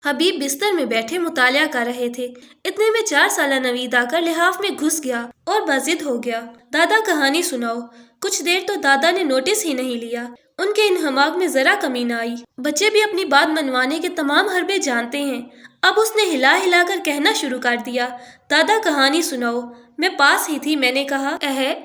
حبیب بستر میں بیٹھے مطالعہ کر رہے تھے۔ اتنے میں 4 سالہ نوید آ کر لحاف میں گھس گیا اور باضد ہو گیا۔ دادا کہانی سناؤ۔ کچھ دیر تو دادا نے نوٹس ہی نہیں لیا۔ ان کے انہماک میں ذرا کمی نہ آئی۔ بچے بھی اپنی بات منوانے کے تمام حربے جانتے ہیں۔ اب اس نے ہلا ہلا کر کہنا شروع کر دیا، دادا کہانی سناؤ۔ میں پاس ہی تھی، میں نے کہا،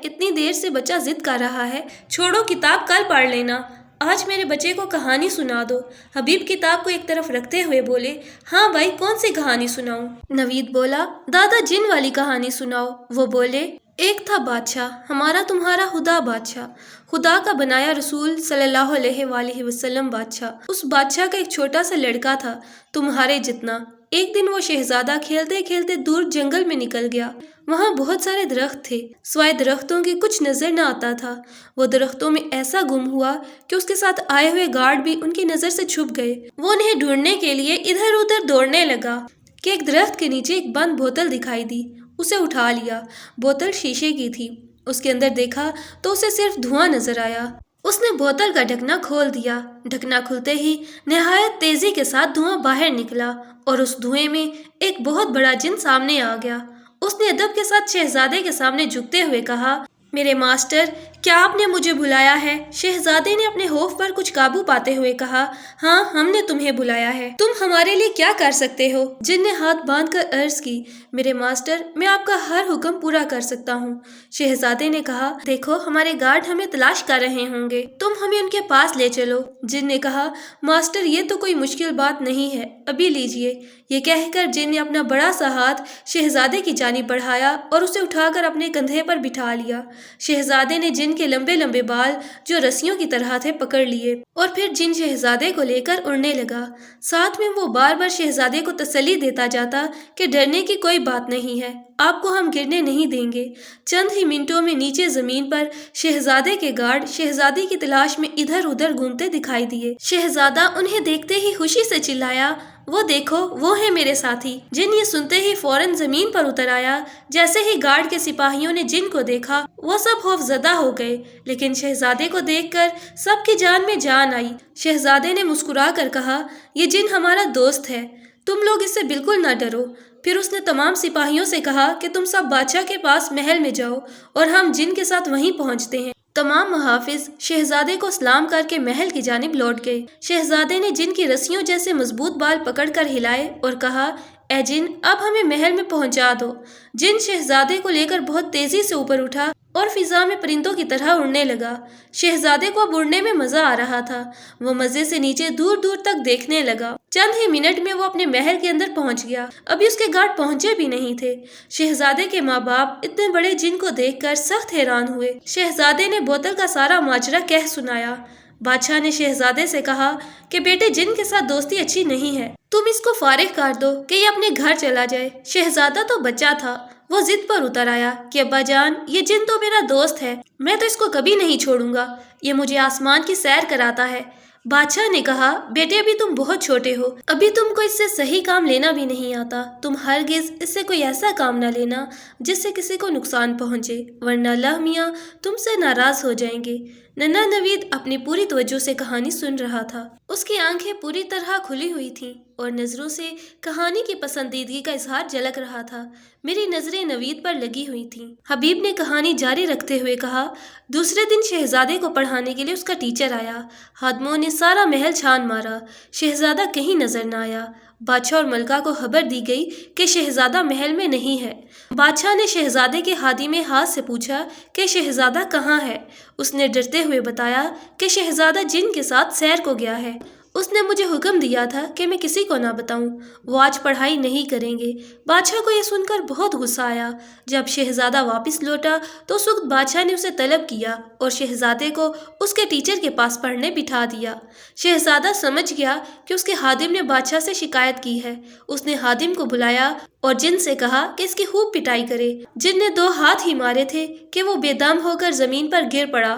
اتنی دیر سے بچہ ضد کر رہا ہے، چھوڑو کتاب کل پڑھ لینا، آج میرے بچے کو کہانی سنا دو۔ حبیب کتاب کو ایک طرف رکھتے ہوئے بولے، ہاں بھائی، کون سی کہانی سناؤں؟ نوید بولا، دادا جن والی کہانی سناؤ۔ وہ بولے، ایک تھا بادشاہ، ہمارا تمہارا خدا بادشاہ، خدا کا بنایا رسول صلی اللہ علیہ وآلہ وسلم بادشاہ۔ اس بادشاہ کا ایک چھوٹا سا لڑکا تھا، تمہارے جتنا۔ ایک دن وہ شہزادہ کھیلتے کھیلتے دور جنگل میں نکل گیا۔ وہاں بہت سارے درخت تھے، سوائے درختوں کے کچھ نظر نہ آتا تھا۔ وہ درختوں میں ایسا گم ہوا کہ اس کے ساتھ آئے ہوئے گارڈ بھی ان کی نظر سے چھپ گئے۔ وہ انہیں ڈھونڈنے کے لیے ادھر ادھر دوڑنے لگا کہ ایک درخت کے نیچے ایک بند بوتل دکھائی دی۔ اسے اٹھا لیا۔ بوتل شیشے کی تھی۔ اس کے اندر دیکھا تو اسے صرف دھواں نظر آیا۔ اس نے بوتل کا ڈھکنا کھول دیا۔ ڈھکنا کھلتے ہی نہایت تیزی کے ساتھ دھواں باہر نکلا اور اس دھوئیں میں ایک بہت بڑا جن سامنے آ گیا۔ اس نے ادب کے ساتھ شہزادے کے سامنے جھکتے ہوئے کہا، میرے ماسٹر، کیا آپ نے مجھے بلایا ہے؟ شہزادے نے اپنے خوف پر کچھ قابو پاتے ہوئے کہا، ہاں، ہم نے تمہیں بلایا ہے۔ تم ہمارے لیے کیا کر سکتے ہو؟ جن نے ہاتھ باندھ کر عرض کی، میرے ماسٹر، میں آپ کا ہر حکم پورا کر سکتا ہوں۔ شہزادے نے کہا، دیکھو، ہمارے گارڈ ہمیں تلاش کر رہے ہوں گے، تم ہمیں ان کے پاس لے چلو۔ جن نے کہا، ماسٹر، یہ تو کوئی مشکل بات نہیں ہے، ابھی لیجئے۔ یہ کہہ کر جن نے اپنا بڑا سا ہاتھ شہزادے کی جانب بڑھایا اور اسے اٹھا کر اپنے کندھے پر بٹھا لیا۔ شہزادے نے جن کے لمبے لمبے بال جو رسیوں کی طرح تھے پکڑ لیے اور پھر جن شہزادے کو لے کر اڑنے لگا۔ ساتھ میں وہ بار بار شہزادے کو تسلی دیتا جاتا کہ ڈرنے کی کوئی بات نہیں ہے، آپ کو ہم گرنے نہیں دیں گے۔ چند ہی منٹوں میں نیچے زمین پر شہزادے کے گارڈ شہزادی کی تلاش میں ادھر ادھر گھومتے دکھائی دیے۔ شہزادہ انہیں دیکھتے ہی خوشی سے چلایا، وہ دیکھو، وہ ہیں میرے ساتھی۔ جن یہ سنتے ہی فوراً زمین پر اتر آیا۔ جیسے ہی گارڈ کے سپاہیوں نے جن کو دیکھا، وہ سب خوف زدہ ہو گئے، لیکن شہزادے کو دیکھ کر سب کی جان میں جان آئی۔ شہزادے نے مسکرا کر کہا، یہ جن ہمارا دوست ہے، تم لوگ اس سے بالکل نہ ڈرو۔ پھر اس نے تمام سپاہیوں سے کہا کہ تم سب بادشاہ کے پاس محل میں جاؤ اور ہم جن کے ساتھ وہیں پہنچتے ہیں۔ تمام محافظ شہزادے کو سلام کر کے محل کی جانب لوٹ گئے۔ شہزادے نے جن کی رسیوں جیسے مضبوط بال پکڑ کر ہلائے اور کہا، اے جن، اب ہمیں محل میں پہنچا دو۔ جن شہزادے کو لے کر بہت تیزی سے اوپر اٹھا اور فضا میں پرندوں کی طرح اڑنے لگا۔ شہزادے کو اب اڑنے میں مزہ آ رہا تھا۔ وہ مزے سے نیچے دور دور تک دیکھنے لگا۔ چند ہی منٹ میں وہ اپنے محل کے اندر پہنچ گیا۔ ابھی اس کے گارڈ پہنچے بھی نہیں تھے۔ شہزادے کے ماں باپ اتنے بڑے جن کو دیکھ کر سخت حیران ہوئے۔ شہزادے نے بوتل کا سارا ماجرا کہہ سنایا۔ بادشاہ نے شہزادے سے کہا کہ بیٹے، جن کے ساتھ دوستی اچھی نہیں ہے، تم اس کو فارغ کر دو کہ یہ اپنے گھر چلا جائے۔ شہزادہ تو بچہ تھا، وہ ضد پر اتر آیا کہ ابا جان، یہ جن تو میرا دوست ہے، میں تو اس کو کبھی نہیں چھوڑوں گا، یہ مجھے آسمان کی سیر کراتا ہے۔ بادشاہ نے کہا، بیٹے، ابھی تم بہت چھوٹے ہو، ابھی تم کو اس سے صحیح کام لینا بھی نہیں آتا، تم ہرگز اس سے کوئی ایسا کام نہ لینا جس سے کسی کو نقصان پہنچے، ورنہ اللہ میاں تم سے ناراض ہو جائیں گے۔ ننھا نوید اپنی پوری توجہ سے کہانی سن رہا تھا۔ اس کی آنکھیں پوری طرح کھلی ہوئی تھیں اور نظروں سے کہانی کی پسندیدگی کا اظہار جھلک رہا تھا۔ میری نظریں نوید پر لگی ہوئی تھیں۔ حبیب نے کہانی جاری رکھتے ہوئے کہا، دوسرے دن شہزادے کو پڑھانے کے لیے اس کا ٹیچر آیا۔ خادموں نے سارا محل چھان مارا، شہزادہ کہیں نظر نہ آیا۔ بادشاہ اور ملکہ کو خبر دی گئی کہ شہزادہ محل میں نہیں ہے۔ بادشاہ نے شہزادے کے خادم ہاتھ سے پوچھا کہ شہزادہ کہاں ہے؟ اس نے ڈرتے ہوئے بتایا کہ شہزادہ جن کے ساتھ سیر کو گیا ہے۔ اس نے مجھے حکم دیا تھا کہ میں کسی کو نہ بتاؤں، وہ آج پڑھائی نہیں کریں گے۔ بادشاہ کو یہ سن کر بہت غصہ آیا۔ جب شہزادہ واپس لوٹا تو اس وقت بادشاہ نے اسے طلب کیا اور شہزادے کو اس کے ٹیچر کے پاس پڑھنے بٹھا دیا۔ شہزادہ سمجھ گیا کہ اس کے خادم نے بادشاہ سے شکایت کی ہے۔ اس نے خادم کو بلایا اور جن سے کہا کہ اس کی خوب پٹائی کرے۔ جن نے 2 ہاتھ ہی مارے تھے کہ وہ بے دم ہو کر زمین پر گر پڑا۔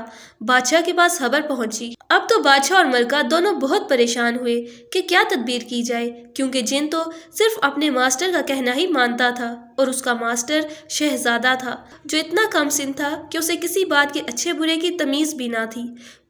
بادشاہ کے پاس خبر پہنچی۔ اب تو بادشاہ اور ملکہ دونوں بہت پریشان ہوئے کہ کیا تدبیر کی جائے، کیونکہ جن تو صرف اپنے ماسٹر کا کہنا ہی مانتا تھا اور اس کا ماسٹر شہزادہ تھا جو اتنا کم سن تھا کہ اسے کسی بات کے اچھے برے کی تمیز بھی نہ تھی۔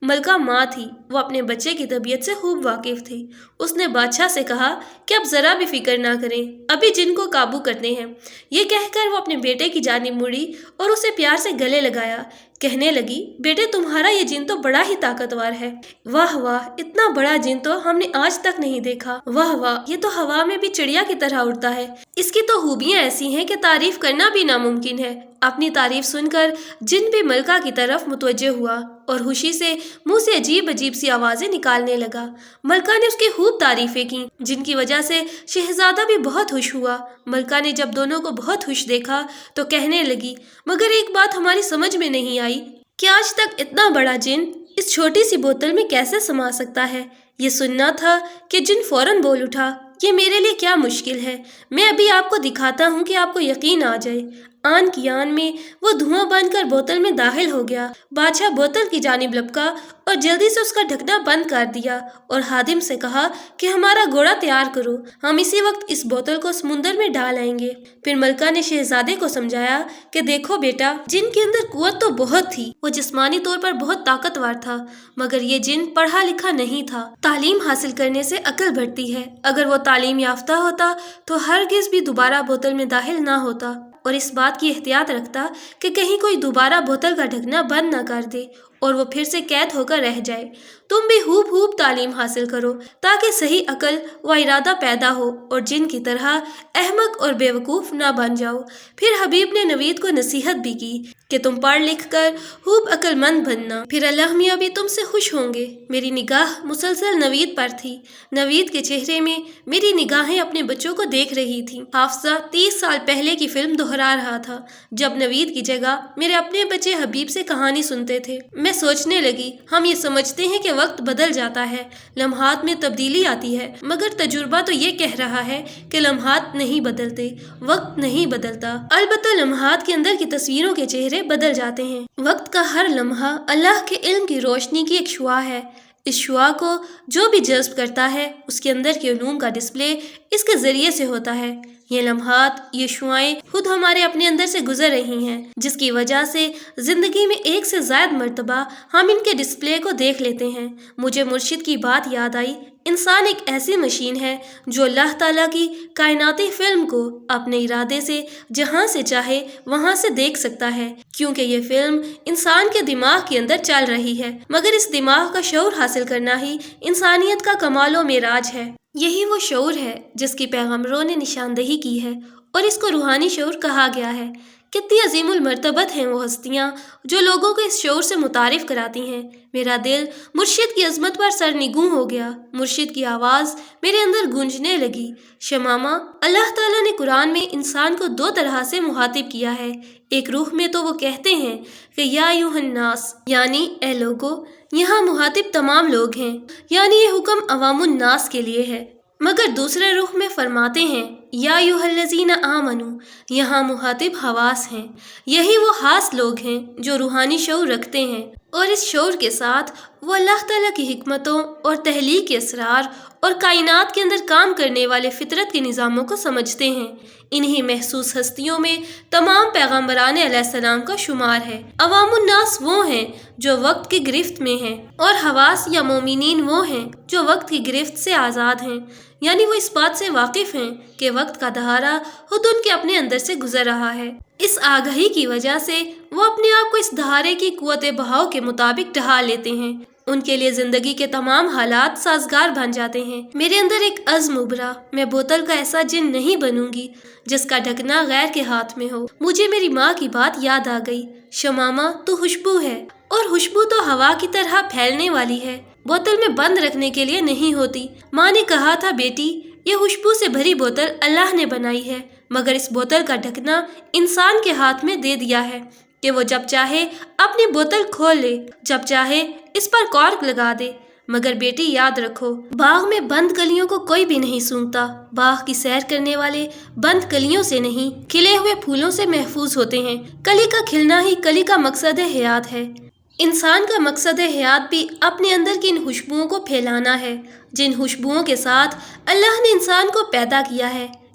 ملکہ ماں تھی، وہ اپنے بچے کی طبیعت سے خوب واقف تھی۔ اس نے بادشاہ سے کہا کہ اب ذرا بھی فکر نہ کریں، ابھی جن کو قابو کرتے ہیں۔ یہ کہہ کر وہ اپنے بیٹے کی جانب مڑی اور اسے پیار سے گلے لگایا۔ کہنے لگی، بیٹے تمہارا یہ جن تو بڑا ہی طاقتور ہے۔ واہ واہ، اتنا بڑا جن تو ہم نے آج تک نہیں دیکھا۔ واہ واہ، یہ تو ہوا میں بھی چڑیا کی طرح اڑتا ہے۔ اس کی تو خوبیاں ایسی ہیں کہ تعریف کرنا بھی ناممکن ہے۔ اپنی تعریف سن کر جن بھی ملکہ کی طرف متوجہ ہوا اور خوشی سے منہ سے عجیب عجیب سی آوازیں نکالنے لگا۔ ملکہ نے اس کی خوب تعریفیں کی، جن کی وجہ سے شہزادہ بھی بہت خوش ہوا۔ ملکہ نے جب دونوں کو بہت خوش دیکھا تو کہنے لگی، مگر ایک بات ہماری سمجھ میں نہیں آئی کہ آج تک اتنا بڑا جن اس چھوٹی سی بوتل میں کیسے سما سکتا ہے۔ یہ سننا تھا کہ جن فوراً بول اٹھا، یہ میرے لیے کیا مشکل ہے، میں ابھی آپ کو دکھاتا ہوں کہ آپ کو یقین آ جائے۔ آن کی آن میں وہ دھواں بن کر بوتل میں داخل ہو گیا۔ بادشاہ بوتل کی جانب لپکا اور جلدی سے اس کا ڈھکنا بند کر دیا اور خادم سے کہا کہ ہمارا گھوڑا تیار کرو، ہم اسی وقت اس بوتل کو سمندر میں ڈال آئیں گے۔ پھر ملکہ نے شہزادے کو سمجھایا کہ دیکھو بیٹا، جن کے اندر قوت تو بہت تھی، وہ جسمانی طور پر بہت طاقتور تھا، مگر یہ جن پڑھا لکھا نہیں تھا۔ تعلیم حاصل کرنے سے عقل بڑھتی ہے، اگر وہ تعلیم یافتہ ہوتا تو ہرگز بھی دوبارہ بوتل میں داخل نہ ہوتا اور اس بات کی احتیاط رکھتا کہ کہیں کوئی دوبارہ بوتل کا ڈھکنا بند نہ کر دے اور وہ پھر سے قید ہو کر رہ جائے۔ تم بھی خوب تعلیم حاصل کرو تاکہ صحیح عقل و ارادہ پیدا ہو اور جن کی طرح احمق اور بے وقوف نہ بن جاؤ۔ پھر حبیب نے نوید کو نصیحت بھی کی کہ تم پڑھ لکھ کر خوب عقل مند بننا، پھر اللہ میاں بھی تم سے خوش ہوں گے۔ میری نگاہ مسلسل نوید پر تھی۔ نوید کے چہرے میں میری نگاہیں اپنے بچوں کو دیکھ رہی تھیں۔ حافظہ 30 سال پہلے کی فلم دہرا رہا تھا جب نوید کی جگہ میرے اپنے بچے حبیب سے کہانی سنتے تھے۔ میں سوچنے لگی، ہم یہ سمجھتے ہیں کہ وقت بدل جاتا ہے، لمحات میں تبدیلی آتی ہے، مگر تجربہ تو یہ کہہ رہا ہے کہ لمحات نہیں بدلتے، وقت نہیں بدلتا۔ البتہ لمحات کے اندر کی تصویروں کے چہرے بدل جاتے ہیں۔ وقت کا ہر لمحہ اللہ کے علم کی روشنی کی ایک شعاع ہے۔ اس شعاع کو جو بھی جذب کرتا ہے اس کے اندر کے علوم کا ڈسپلے اس کے ذریعے سے ہوتا ہے۔ یہ لمحات، یہ شعائیں خود ہمارے اپنے اندر سے گزر رہی ہیں، جس کی وجہ سے زندگی میں ایک سے زائد مرتبہ ہم ان کے ڈسپلے کو دیکھ لیتے ہیں۔ مجھے مرشد کی بات یاد آئی، انسان ایک ایسی مشین ہے جو اللہ تعالیٰ کی کائناتی فلم کو اپنے ارادے سے جہاں سے چاہے وہاں سے دیکھ سکتا ہے، کیونکہ یہ فلم انسان کے دماغ کے اندر چل رہی ہے، مگر اس دماغ کا شعور حاصل کرنا ہی انسانیت کا کمال و معراج ہے۔ یہی وہ شعور ہے جس کی پیغمبروں نے نشاندہی کی ہے اور اس کو روحانی شعور کہا گیا ہے۔ کتنی عظیم المرتبت ہیں وہ ہستیاں جو لوگوں کو اس شعور سے متعارف کراتی ہیں۔ میرا دل مرشد کی عظمت پر سرنگوں ہو گیا۔ مرشد کی آواز میرے اندر گونجنے لگی، شمامہ، اللہ تعالیٰ نے قرآن میں انسان کو 2 طرح سے مخاطب کیا ہے۔ ایک روح میں تو وہ کہتے ہیں کہ یا ایھا الناس، یعنی اے لوگو، یہاں مخاطب تمام لوگ ہیں، یعنی یہ حکم عوام الناس کے لیے ہے۔ مگر دوسرے رخ میں فرماتے ہیں یا ایھا الذین آمنوا، یہاں مخاطب حواس ہیں۔ یہی وہ خاص لوگ ہیں جو روحانی شعور رکھتے ہیں اور اس شعور کے ساتھ وہ اللہ تعالیٰ کی حکمتوں اور تخلیق کے اسرار اور کائنات کے اندر کام کرنے والے فطرت کے نظاموں کو سمجھتے ہیں۔ انہی محسوس ہستیوں میں تمام پیغمبران علیہ السلام کا شمار ہے۔ عوام الناس وہ ہیں جو وقت کی گرفت میں ہیں اور حواس یا مومنین وہ ہیں جو وقت کی گرفت سے آزاد ہیں، یعنی وہ اس بات سے واقف ہیں کہ وقت کا دہارا خود ان کے اپنے اندر سے گزر رہا ہے۔ اس آگہی کی وجہ سے وہ اپنے آپ کو اس دہارے کی قوت بہاؤ کے مطابق ڈھال لیتے ہیں۔ ان کے لیے زندگی کے تمام حالات سازگار بن جاتے ہیں۔ میرے اندر ایک عزم ابھرا، میں بوتل کا ایسا جن نہیں بنوں گی جس کا ڈھکنا غیر کے ہاتھ میں ہو۔ مجھے میری ماں کی بات یاد آ گئی، شمامہ تو خوشبو ہے اور خوشبو تو ہوا کی طرح پھیلنے والی ہے، بوتل میں بند رکھنے کے لیے نہیں ہوتی۔ ماں نے کہا تھا بیٹی، یہ خوشبو سے بھری بوتل اللہ نے بنائی ہے، مگر اس بوتل کا ڈھکنا انسان کے ہاتھ میں دے دیا ہے کہ وہ جب چاہے اپنی بوتل کھول لے، جب چاہے اس پر کارک لگا دے۔ مگر بیٹی یاد رکھو، باغ میں بند کلیوں کو کوئی بھی نہیں سونگھتا۔ باغ کی سیر کرنے والے بند کلیوں سے نہیں، کھلے ہوئے پھولوں سے محفوظ ہوتے ہیں۔ کلی کا کھلنا ہی کلی کا مقصد حیات ہے۔ انسان کا مقصد حیات بھی اپنے اندر کی ان خوشبوؤں کو پھیلانا ہے جن خوشبوؤں کے ساتھ اللہ نے انسان کو پیدا کیا ہے۔